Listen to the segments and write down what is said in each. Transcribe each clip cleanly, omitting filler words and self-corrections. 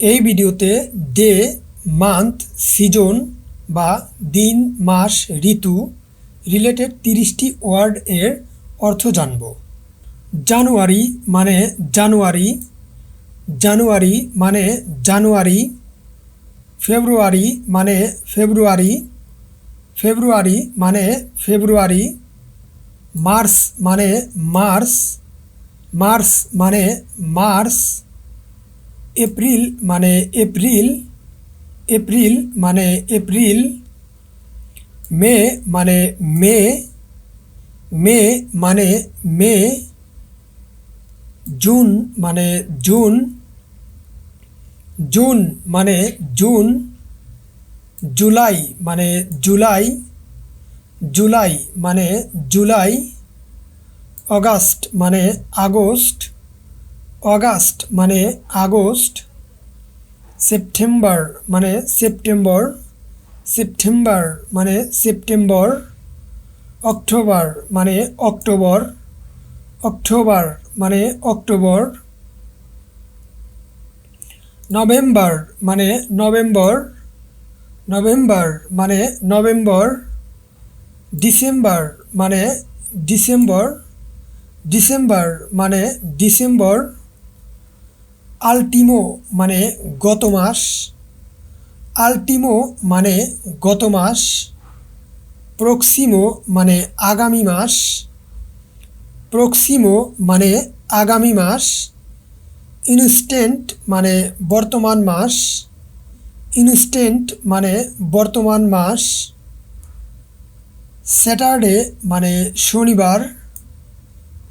এই ভিডিওতে day, month, season বা দিন, মাস, ঋতু রিলেটেড 30টি ওয়ার্ড এর অর্থ জানব। জানুয়ারি মানে জানুয়ারি, জানুয়ারি মানে জানুয়ারি, ফেব্রুয়ারি মানে ফেব্রুয়ারি, ফেব্রুয়ারি মানে ফেব্রুয়ারি, মার্চ মানে মার্চ, মার্চ মানে মার্চ, এপ্রিল মানে এপ্রিল, এপ্রিল মানে এপ্রিল, মে মানে মে, মে মানে মে, জুন মানে জুন, জুন মানে জুন, জুলাই মানে জুলাই, জুলাই মানে জুলাই, অগাস্ট মানে আগস্ট, অগাস্ট মানে আগস্ট, সেপ্টেম্বর মানে সেপ্টেম্বর, সেপ্টেম্বর মানে সেপ্টেম্বর, অক্টোবর মানে অক্টোবর, অক্টোবর মানে অক্টোবর, নভেম্বর মানে নভেম্বর, নভেম্বর মানে নভেম্বর, ডিসেম্বর মানে ডিসেম্বর, ডিসেম্বর মানে ডিসেম্বর, আল্টিমো মানে গত মাস, আল্টিমো মানে গত মাস, প্রক্সিমো মানে আগামী মাস, প্রক্সিমো মানে আগামী মাস, ইনস্ট্যান্ট মানে বর্তমান মাস, ইনস্ট্যান্ট মানে বর্তমান মাস, স্যাটারডে মানে শনিবার,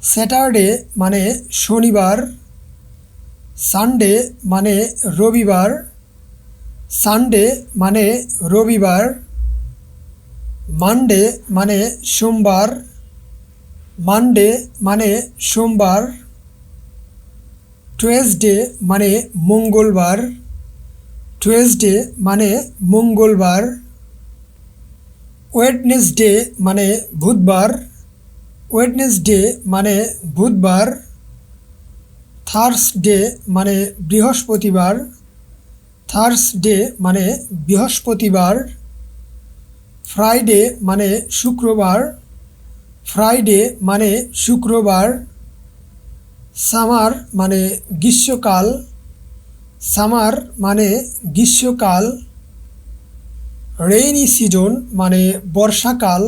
স্যাটারডে মানে শনিবার, সানডে মানে রবিবার, সানডে মানে রবিবার, মানডে মানে সোমবার, মানডে মানে সোমবার, টুয়েসডে মানে মঙ্গলবার, টুয়েসডে মানে মঙ্গলবার, ওয়েডনেসডে মানে বুধবার, ওয়েডনেসডে মানে বুধবার, থার্সডে মানে বৃহস্পতিবার, থার্সডে মানে বৃহস্পতিবার, ফ্রাইডে মানে শুক্রবার, ফ্রাইডে মানে শুক্রবার, সামার মানে গ্রীষ্মকাল, সামার মানে গ্রীষ্মকাল, রেইনি সিজন মানে বর্ষাকাল,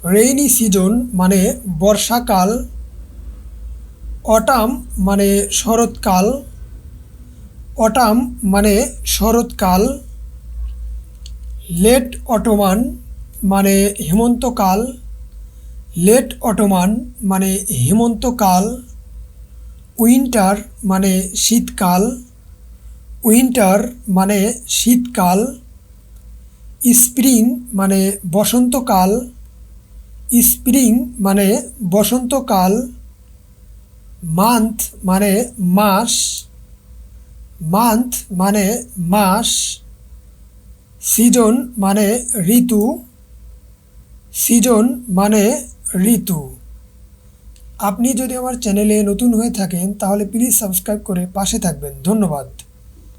রেইনি সিজন মানে বর্ষাকাল, অটাম মানে শরৎকাল, অটাম মানে শরৎকাল, লেট অটোমান মানে হেমন্তকাল, লেট অটোমান মানে হেমন্তকাল, উইন্টার মানে শীতকাল, উইন্টার মানে শীতকাল, স্প্রিং মানে বসন্তকাল, স্প্রিং মানে বসন্তকাল, মান্থ মানে মাস, মান্থ মানে মাস, সিজন মানে ঋতু, সিজন মানে ঋতু। আপনি যদি আমার চ্যানেলে নতুন হয়ে থাকেন তাহলে প্লিজ সাবস্ক্রাইব করে পাশে থাকবেন। ধন্যবাদ।